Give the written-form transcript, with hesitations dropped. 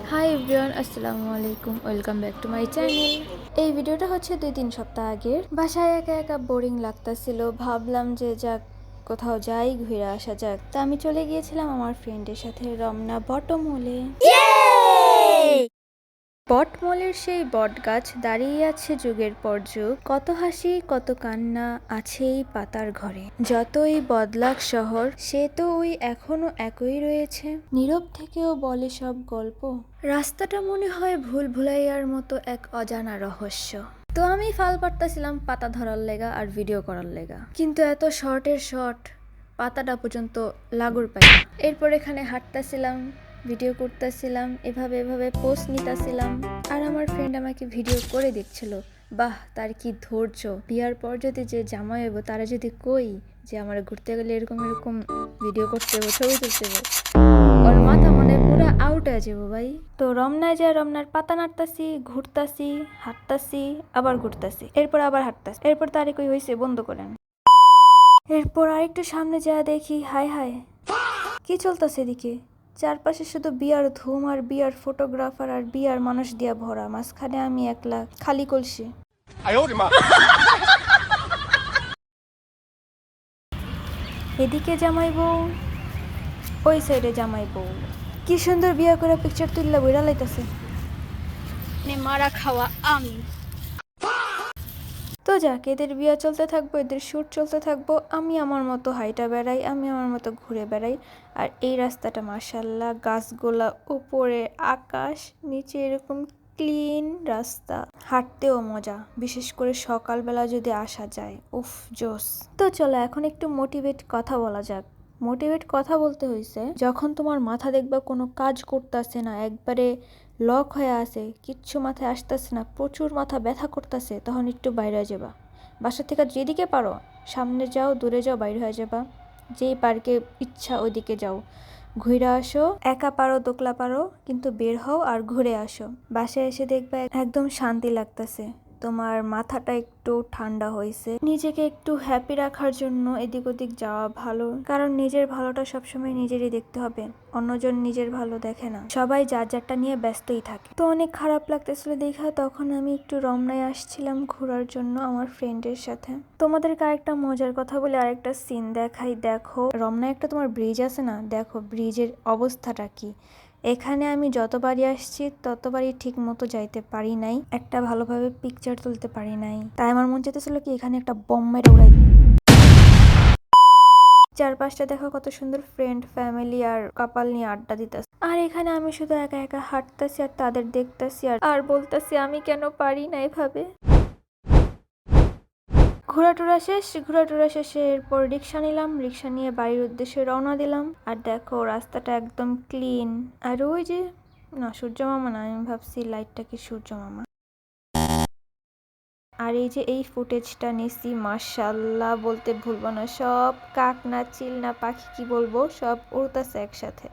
Hi everyone, আসসালামু আলাইকুম। Welcome back to my channel. এই ভিডিওটা হচ্ছে 2-3 সপ্তাহ আগের। বাসায় একা একা বোরিং লাগতাছিল, ভাবলাম যে যাক কোথাও যাই, ঘুরে আসা যাক। তা আমি চলে গিয়েছিলাম আমার ফ্রেন্ডের সাথে রমনা বটমূলে। বটমলের সেই বট গাছ দাঁড়িয়ে আছে যুগের পর যুগ, কত হাসি কত কান্না আছে এই পাতার ঘরে। যতই বদলাক শহর, সে তো ওই এখনো একই রয়েছে, নীরব থেকেও বলে সব গল্প। রাস্তাটা মনে হয় ভুল ভুলাইয়ার মতো এক অজানা রহস্য। তো আমি ফাল পারতাছিলাম পাতা ধরার লেগা আর ভিডিও করার লেগা, কিন্তু এত শর্টের শর্ট পাতাটা পর্যন্ত লাগুর পাই না। এরপর এখানে হাঁটতাছিলাম, ভিডিও করতেছিলাম, এভাবে এভাবে পোস্ট নিতেছিলাম, আর আমার ফ্রেন্ড আমাকে ভিডিও করে দিচ্ছিল। বাহ, তার কি ধৈর্য! বিয়ার পর যদি যে জামাই হইব, তারা যদি কই যে আমার ঘুরতে গেলে এরকম এরকম ভিডিও করতে হবে, ছবি তুলতে হবে, ওর মাথা মনে পুরো আউট হয়ে যাবো ভাই। তো রমনায় যায়, রমনার পাতা নাড়তাছি, ঘুরতাছি, হাঁটতাছি, আবার ঘুরতাছি, এরপর আবার হাঁটতাছি, এরপর তারে কই হয়েছে বন্ধ করেন। এরপর আরেকটু সামনে যা দেখি, হায় হায়, কি চলতেছে এদিকে? চারপাশে শুধু বিয়ার ধুম আর বিয়ার ফটোগ্রাফার আর বিয়ার মানুষ দিয়া ভরা, মাঝখানে আমি একলা খালি কলসি। এদিকে জামাই বউ, ওই সাইডে জামাই বউ, কি সুন্দর বিয়া করে পিকচার তুললা বইরা লাইতাছে। মারা খাওয়া আমি। তো যাক, এদের বিয়া চলতে থাকবো, এদের শ্যুট চলতে থাকবো, আমি আমার মতো হাইটা বেড়াই, আমি আমার মতো ঘুরে বেড়াই। আর এই রাস্তাটা মাশাল্লাহ, গাছগুলা, উপরে আকাশ, নিচে এরকম ক্লিন রাস্তা, হাঁটতেও মজা, বিশেষ করে সকালবেলা যদি আসা যায়, উফ জোস। তো চলো এখন একটু মোটিভেট কথা বলা যাক। মোটিভেট কথা বলতে হয়েছে, যখন তোমার মাথা দেখবা কোনো কাজ করতেছে না, একবারে লক হয়ে আছে, কিচ্ছু মাথায় আসতেছে না, প্রচুর মাথা ব্যথা করতেছে, তখন একটু বাইরে যাবা। বাসা থেকে যেদিকে পারো সামনে যাও, দূরে যাও, বাইরে হয়ে যাবা। যেই পার্কে ইচ্ছা ওইদিকে যাও, ঘুরে আসো। একা পারো, দোকলা পারো, কিন্তু বের হও আর ঘুরে আসো। বাসায় এসে দেখবে একদম শান্তি লাগতেছে, তোমার মাথাটা একটু ঠান্ডা হয়েছে। নিজেকে একটু হ্যাপি রাখার জন্য এদিক ওদিক যাওয়া ভালো, কারণ নিজের ভালোটা সবসময় নিজেরই দেখতে হবে, অন্যজন নিজের ভালো দেখে না, সবাই যার যারটা নিয়ে ব্যস্তই থাকে। তো অনেক খারাপ লাগতেছিল দেখা, তখন আমি একটু রমনায় আসছিলাম ঘোরার জন্য আমার ফ্রেন্ডের সাথে। তোমাদেরকে আরেকটা মজার কথা বলে আরেকটা সিন দেখাই। দেখো, রমনায় একটা তোমার ব্রিজ আছে না, দেখো ব্রিজের অবস্থাটা কি। এখানে আমি যতবারই আসছি ততবারই ঠিক মতো যাইতে পারি নাই, একটা ভালোভাবে পিকচার তুলতে পারি নাই। তাই আমার মন চাইতেছিল কি এখানে একটা বম মেরে উড়াই। চারপাশটা দেখো কত সুন্দর, ফ্রেন্ড ফ্যামিলি আর কাপাল নিয়ে আড্ডা দিতেছে, আর এখানে আমি শুধু একা একা হাঁটতেছি আর তাদের দেখতেছি আর বলতেছি আমি কেন পারি না এভাবে। ঘোরাটোরা শেষে এরপর রিক্সা নিলাম, রিক্সা নিয়ে বাড়ির উদ্দেশ্যে রওনা দিলাম। আর দেখো রাস্তাটা একদম ক্লিন, আর ওই যে, না সূর্য মামা না, আমি ভাবছি লাইটটা কি সূর্য মামা। আর এই যে এই ফুটেজটা নিছি, মাশাল্লাহ বলতে ভুলবো না, সব কাক না চিল না পাখি কি বলবো, সব উড়তাছে একসাথে।